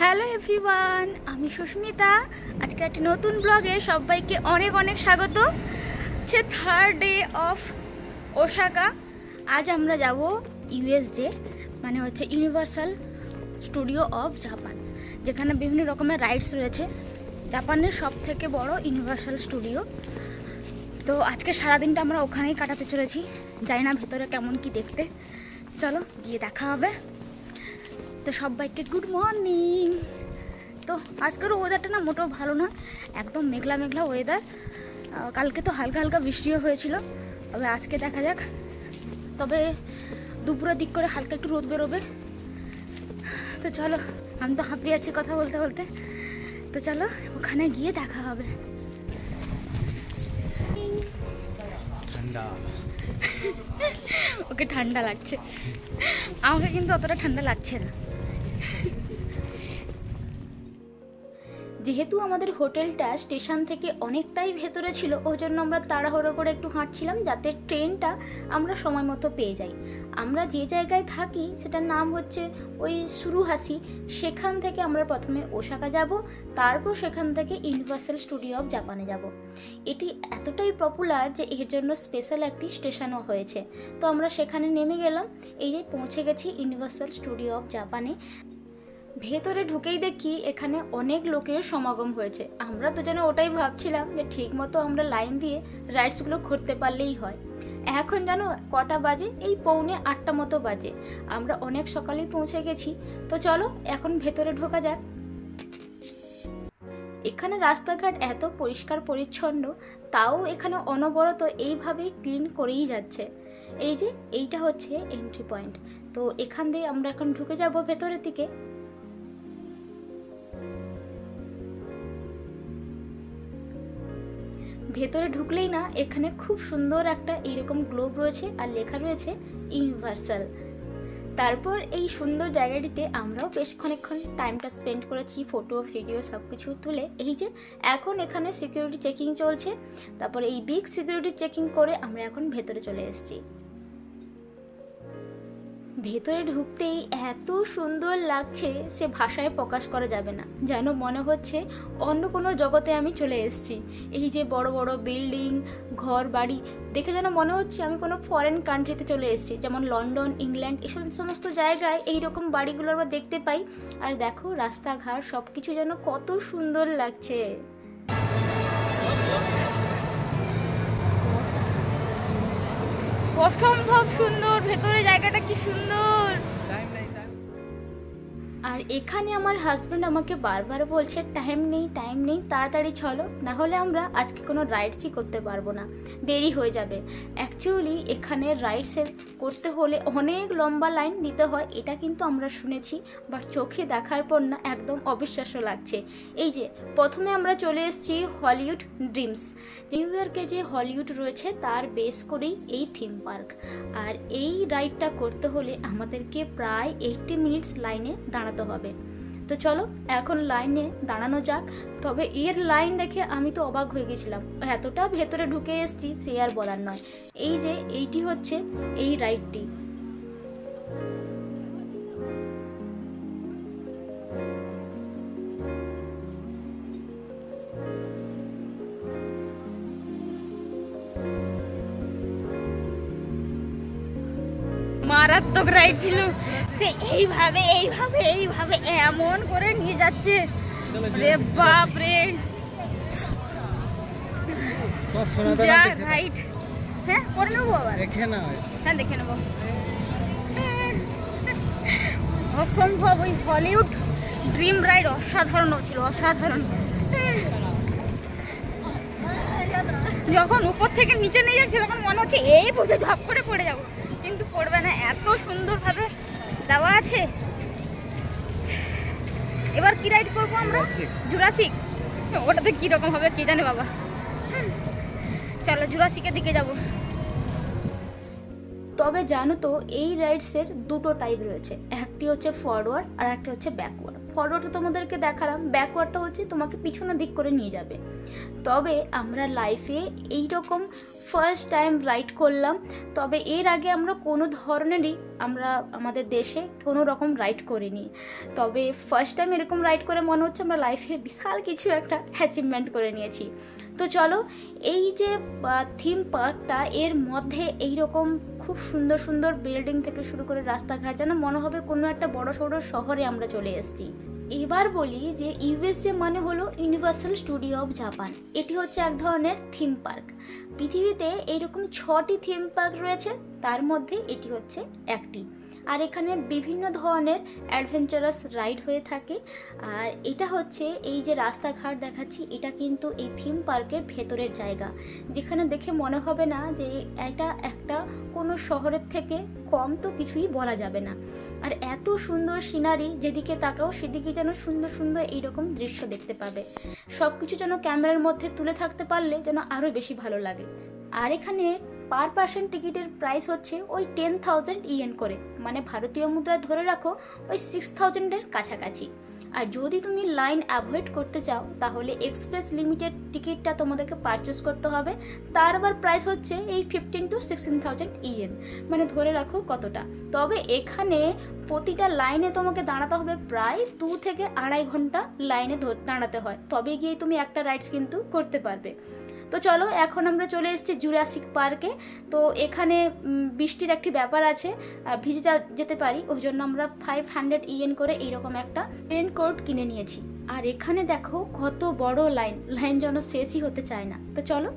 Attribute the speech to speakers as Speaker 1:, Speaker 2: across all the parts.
Speaker 1: Hello everyone, আমি সুস্মিতা। আজকে একটি নতুন ব্লগে সবাইকে অনেক অনেক স্বাগত। হচ্ছে থার্ড ডে অফ ওসাকা। আজ আমরা যাব ইউএসজে, মানে হচ্ছে ইউনিভার্সাল স্টুডিও অফ জাপান, যেখানে বিভিন্ন রকমের রাইডস রয়েছে। জাপানের সব থেকে বড় ইউনিভার্সাল স্টুডিও। তো আজকে সারাদিনটা আমরা ওখানেই কাটাতে চলেছি। জানি না ভেতরে কেমন কি দেখতে, চলো গিয়ে দেখা হবে। তো সবাইকে গুড মর্নিং। তো আজকের ওয়েদারটা না মোটেও ভালো না, একদম মেঘলা মেঘলা ওয়েদার। কালকে তো হালকা হালকা বৃষ্টিও হয়েছিল, তবে আজকে দেখা যাক। তবে দুপুরের দিক করে হালকা একটু রোদ বেরোবে। তো চলো, আমি তো হাঁপিয়ে আছি কথা বলতে বলতে। তো চলো ওখানে গিয়ে দেখা হবে।
Speaker 2: ঠান্ডা
Speaker 1: ওকে ঠান্ডা লাগছে, আমাকে কিন্তু অতটা ঠান্ডা লাগছে না। যেহেতু আমাদের হোটেলটা স্টেশন থেকে অনেকটাই ভেতরে ছিল, ওই জন্য আমরা তাড়াহুড়ো করে একটু হাঁটছিলাম যাতে ট্রেনটা আমরা সময় মতো পেয়ে যাই। আমরা যে জায়গায় থাকি সেটার নাম হচ্ছে ওই সুরুহাসি। সেখান থেকে আমরা প্রথমে ওসাকা যাব, তারপর সেখান থেকে ইউনিভার্সাল স্টুডিও অফ জাপানে যাব। এটি এতটাই পপুলার যে এর জন্য স্পেশাল একটি স্টেশনও হয়েছে। তো আমরা সেখানে নেমে গেলাম। এই যে পৌঁছে গেছি ইউনিভার্সাল স্টুডিও অফ জাপানে। ভেতরে ঢুকেই দেখি এখানে অনেক লোকের সমাগম হয়েছে। আমরা দুজনে ওটাই ভাবছিলাম যে ঠিক মতো আমরা লাইন দিয়ে রাইডসগুলো করতে পারলেই হয়। এখন জানো কটা বাজে? এই 7:45 মতো বাজে। আমরা অনেক সকালেই পৌঁছে গেছি। তো চলো এখন ভেতরে ঢোকা যাক। এখানে রাস্তাঘাট এত পরিষ্কার পরিচ্ছন্ন, তাও এখানে অনবরত এইভাবেই ক্লিন করেই যাচ্ছে। এই যে এইটা হচ্ছে এন্ট্রি পয়েন্ট। তো এখান দিয়ে আমরা এখন ঢুকে যাব ভেতরের দিকে। ভেতরে ঢুকলেই না এখানে খুব সুন্দর একটা এইরকম গ্লোব রয়েছে আর লেখা রয়েছে ইউনিভার্সাল। তারপর এই সুন্দর জায়গাটিতে আমরাও বেশ খানিকক্ষণ টাইমটা স্পেন্ড করেছি, ফটো ভিডিও সব কিছু তুলে। এই যে এখন এখানে সিকিউরিটি চেকিং চলছে। তারপর এই বিগ সিকিউরিটি চেকিং করে আমরা এখন ভেতরে চলে এসেছি। ভেতরে ঢুকতেই এত সুন্দর লাগছে সে ভাষায় প্রকাশ করা যাবে না। যেন মনে হচ্ছে অন্য কোনো জগতে আমি চলে এসেছি। এই যে বড় বড় বিল্ডিং, ঘর বাড়ি দেখে যেন মনে হচ্ছে আমি কোনো ফরেন কান্ট্রিতে চলে এসেছি, যেমন লন্ডন, ইংল্যান্ড, এসব সমস্ত জায়গায় এইরকম বাড়িগুলো আমরা দেখতে পাই। আর দেখো রাস্তাঘাট সব কিছু যেন কত সুন্দর লাগছে। অসম্ভব সুন্দর, ভেতরে জায়গাটা কি সুন্দর। আর এখানে আমার হাজব্যান্ড আমাকে বারবার বলছে টাইম নেই টাইম নেই, তাড়াতাড়ি চলো, না হলে আমরা আজকে কোনো রাইডসই করতে পারবো না, দেরি হয়ে যাবে। অ্যাকচুয়ালি এখানে রাইডসের করতে হলে অনেক লম্বা লাইন দিতে হয়, এটা কিন্তু আমরা শুনেছি, বাট চোখে দেখার পর না একদম অবিশ্বাস্য লাগছে। এই যে প্রথমে আমরা চলে এসেছি হলিউড ড্রিমস। নিউ ইয়র্কে যে হলিউড রয়েছে তার বেস করেই এই থিম পার্ক। আর এই রাইডটা করতে হলে আমাদেরকে প্রায় 80 মিনিটস লাইনে দাঁড়াতে হবে। তো চলো এখন লাইনে দাঁড়ানো যাক। তবে এর লাইন দেখে আমি তো অবাক হয়ে গেছিলাম, এতটা ভেতরে ঢুকে এসেছি সে আর বলার নয়। এই যে এইটি হচ্ছে এই রাইডটি। মারাত্মক রাইড ছিল। সে এইভাবে এইভাবে এইভাবে এমন করে নিয়ে যাচ্ছে, রে বাপ রে, যা রাইড। হ্যাঁ করে নেবো আবার, হ্যাঁ দেখে নেবো। অসম্ভব, ওই হলিউড ড্রিম রাইড অসাধারণ ছিল, অসাধারণ। যখন উপর থেকে নিচে নিয়ে যাচ্ছে তখন মনে হচ্ছে এই বুঝে ঢপ করে পড়ে যাবো, কিন্তু পড়বে না, এত সুন্দরভাবে দেওয়া আছে। এবার কি রাইড করবো আমরা? জুরাসিক। ওটাতে কি রকম হবে কে জানে বাবা। চলো জুরাসিকের দিকে যাব। তবে জানো তো এই রাইডসের দুটো টাইপ রয়েছে, একটি হচ্ছে ফরওয়ার্ড আর একটি হচ্ছে ব্যাকওয়ার্ড। ফরওয়ার্ডটা তোমাদেরকে দেখালাম, ব্যাকওয়ার্ডটা হচ্ছে তোমাকে পিছনের দিক করে নিয়ে যাবে। তবে আমরা লাইফে এইরকম ফার্স্ট টাইম রাইড করলাম। তবে এর আগে আমরা কোনো ধরনেরই আমাদের দেশে কোনো রকম রাইড করিনি। তবে ফার্স্ট টাইম এরকম রাইড করে মনে হচ্ছে আমরা লাইফে বিশাল কিছু একটা অ্যাচিভমেন্ট করে নিয়েছি। তো চলো, এই যে থিম পার্কটা, এর মধ্যে এইরকম খুব সুন্দর সুন্দর বিল্ডিং থেকে শুরু করে রাস্তাঘাট, যেন মনে হবে কোনো একটা বড় সড়ো শহরে আমরা চলে এসেছি। এবার বলি যে ইউএসএ মানে হলো ইউনিভার্সাল স্টুডিও অফ জাপান। এটি হচ্ছে এক ধরনের থিম পার্ক। পৃথিবীতে এইরকম 6টি থিম পার্ক রয়েছে, তার মধ্যে এটি হচ্ছে একটি। আর এখানে বিভিন্ন ধরনের অ্যাডভেঞ্চারাস রাইড হয়ে থাকে। আর এটা হচ্ছে এই যে রাস্তাঘাট দেখাচ্ছি, এটা কিন্তু এই থিম পার্কের ভেতরের জায়গা, যেখানে দেখে মনে হবে না যে এটা একটা কোনো শহরের থেকে কম তো কিছুই বলা যাবে না। আর এত সুন্দর সিনারি, যেদিকে তাকাও সেদিকে যেন সুন্দর সুন্দর এইরকম দৃশ্য দেখতে পাবে। সব কিছু যেন ক্যামেরার মধ্যে তুলে থাকতে পারলে যেন আরও বেশি ভালো লাগে। আর এখানে পার পার্সন টিকিটের প্রাইস হচ্ছে ওই 10,000 ইয়েন করে, মানে ভারতীয় মুদ্রায় ধরে রাখো ওই 6,000-এর কাছাকাছি। আর যদি তুমি লাইন অ্যাভয়েড করতে চাও তাহলে এক্সপ্রেস লিমিটেড টিকিটটা তোমাদেরকে পারচেস করতে হবে। তার আবার প্রাইস হচ্ছে এই 15 to 16,000 ইয়েন, মানে ধরে রাখো কতটা। তবে এখানে প্রতিটা লাইনে তোমাকে দাঁড়াতে হবে প্রায় 2 থেকে 2.5 ঘন্টা লাইনে দাঁড়াতে হয়, তবে গিয়ে তুমি একটা রাইডস কিন্তু করতে পারবে। তো চলো, এখন আমরা চলে এসেছি জুরাসিক পার্কে। তো এখানে বৃষ্টির একটি ব্যাপার আছে, ভিজে যেতে পারি, ওই জন্য আমরা 500 ইয়েন করে এইরকম একটা রেনকোট কিনে নিয়েছি। আর এখানে দেখো কত বড় লাইন যেন শেষই হতে চায় না। তো চলো,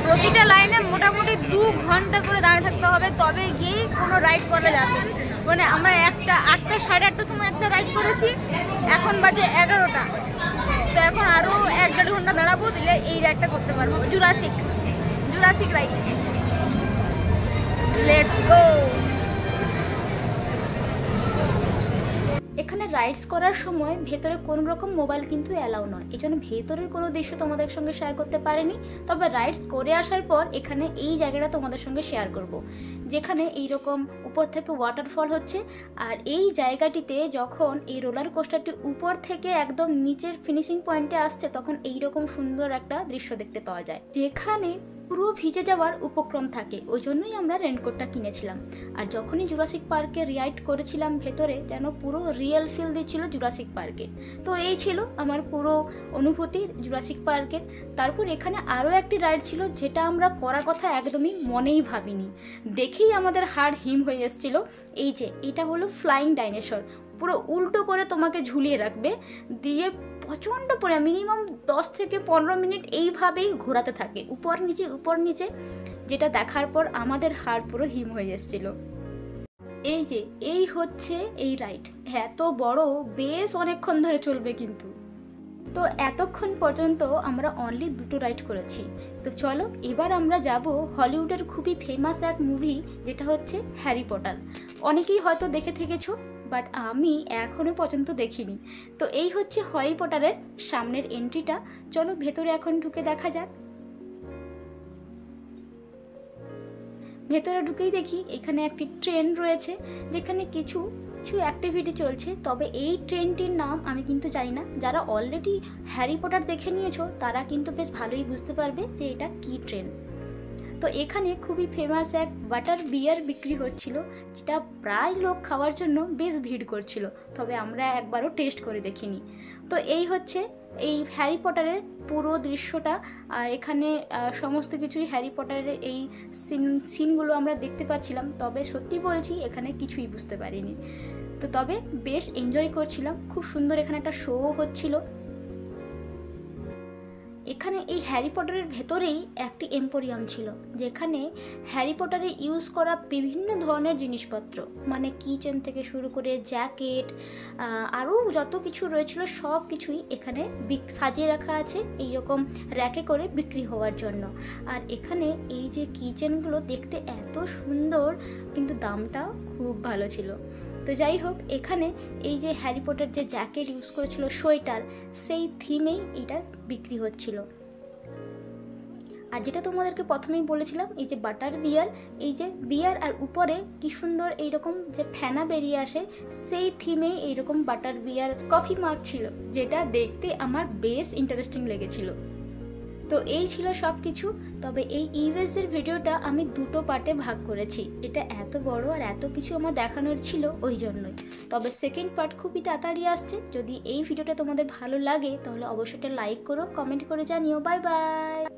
Speaker 1: প্রতিটা লাইনে মোটামুটি 2 ঘন্টা করে দাঁড়িয়ে থাকতে হবে, তবে গিয়েই কোনো রাইড করা যাবে। মানে আমরা 8টা সাড়ে 8টার সময় একটা রাইড করেছি, এখন বাজে 11টা। তো এখন আরো 1-1.5 ঘন্টা দাঁড়াবো, দিলে এই রাইডটা করতে পারবো, জুরাসিক রাইড। Let's go. এখানে রাইডস করার সময় ভেতরে কোনো রকম মোবাইল কিন্তু অ্যালাউ নয়, এই জন্য ভেতরের কোনো দৃশ্য তোমাদের সঙ্গে শেয়ার করতে পারিনি। তবে রাইডস করে আসার পর এখানে এই জায়গাটা তোমাদের সঙ্গে শেয়ার করব, যেখানে এইরকম উপর থেকে ওয়াটারফল হচ্ছে। আর এই জায়গাটিতে যখন এই রোলার কোস্টারটি উপর থেকে একদম নিচের ফিনিশিং পয়েন্টে আসছে, তখন এইরকম সুন্দর একটা দৃশ্য দেখতে পাওয়া যায়, যেখানে পুরো ভিজে যাওয়ার উপক্রম থাকে। ওই জন্যই আমরা রেনকোটটা কিনেছিলাম। আর যখনই জুরাসিক পার্কে রাইড করেছিলাম ভেতরে, যেন পুরো রিয়েল ফিল দিচ্ছিল জুরাসিক পার্কে। তো এই ছিল আমার পুরো অনুভূতি জুরাসিক পার্কের। তারপর এখানে আরও একটি রাইড ছিল, যেটা আমরা করার কথা একদমই মনেই ভাবিনি, দেখেই আমাদের হাড় হিম হয়ে এসেছিল। এই যে এটা হলো ফ্লাইং ডাইনোসর, পুরো উল্টো করে তোমাকে ঝুলিয়ে রাখবে, দিয়ে প্রচণ্ড পরে মিনিমাম 10 থেকে 15 মিনিট এইভাবেই ঘোরাতে থাকে, উপর নিচে, যেটা দেখার পর আমাদের হাড় পুরো হিম হয়ে এসেছিল। এই হচ্ছে এই রাইড, এত বড়, বেশ অনেকক্ষণ ধরে চলবে কিন্তু। তো এতক্ষণ পর্যন্ত আমরা অনলি 2টো রাইড করেছি। তো চলো, এবার আমরা যাব হলিউডের খুবই ফেমাস এক মুভি, যেটা হচ্ছে হ্যারি পটার। অনেকেই হয়তো দেখে থেকেছো, বাট আমি এখনো পর্যন্ত দেখিনি। তো এই হচ্ছে হ্যারি পটারের সামনের এন্ট্রিটা। চলো ভেতরে এখন ঢুকে দেখা যাক। ভেতরে ঢুকেই দেখি এখানে একটি ট্রেন রয়েছে, যেখানে কিছু অ্যাক্টিভিটি চলছে। তবে এই ট্রেনটির নাম আমি কিন্তু জানি না। যারা অলরেডি হ্যারি পটার দেখে নিয়েছো তারা কিন্তু বেশ ভালোই বুঝতে পারবে যে এটা কি ট্রেন। তো এখানে খুবই ফেমাস এক বাটার বিয়ার বিক্রি হচ্ছিল, যেটা প্রায় লোক খাওয়ার জন্য বেশ ভিড় করছিল, তবে আমরা একবারও টেস্ট করে দেখিনি। তো এই হচ্ছে এই হ্যারি পটারের পুরো দৃশ্যটা। আর এখানে সমস্ত কিছুই হ্যারি পটারের এই সিনগুলো আমরা দেখতে পাচ্ছিলাম। তবে সত্যি বলছি, এখানে কিছুই বুঝতে পারিনি। তো তবে বেশ এনজয় করছিলাম, খুব সুন্দর এখানে একটা শো হচ্ছিল। এখানে এই হ্যারি পটারের ভেতরেই একটি এম্পোরিয়াম ছিল, যেখানে হ্যারি পটারে ইউজ করা বিভিন্ন ধরনের জিনিসপত্র, মানে কিচেন থেকে শুরু করে জ্যাকেট, আরও যত কিছু রয়েছিল সব কিছুই এখানে সাজিয়ে রাখা আছে এইরকম র্যাকে করে বিক্রি হওয়ার জন্য। আর এখানে এই যে কিচেনগুলো দেখতে এত সুন্দর, কিন্তু দামটাও খুব ভালো ছিল। তো যাই হোক, এখানে এই যে হ্যারি পটার যে জ্যাকেট ইউজ করেছিল, সোয়েটার, সেই থিমেই এটা বিক্রি হচ্ছিল। আর যেটা তোমাদেরকে প্রথমেই বলেছিলাম, এই যে বাটার বিয়ার, এই যে বিয়ার আর উপরে কি সুন্দর এইরকম যে ফেনা বেরিয়ে আসে, সেই থিমেই এইরকম বাটার বিয়ার কফি মাগ ছিল, যেটা দেখতে আমার বেশ ইন্টারেস্টিং লেগেছিল। তো এই ছিল সব কিছু। তবে এই ইউএসের ভিডিওটা আমি দুটো পার্টে ভাগ করেছি, এটা এত বড় আর এত কিছু আমার দেখানোর ছিল ওই জন্যই। তবে সেকেন্ড পার্ট খুবই তাড়াতাড়ি আসছে। যদি এই ভিডিওটা তোমাদের ভালো লাগে তাহলে অবশ্যই একটা লাইক করো, কমেন্ট করে জানিও। Bye bye.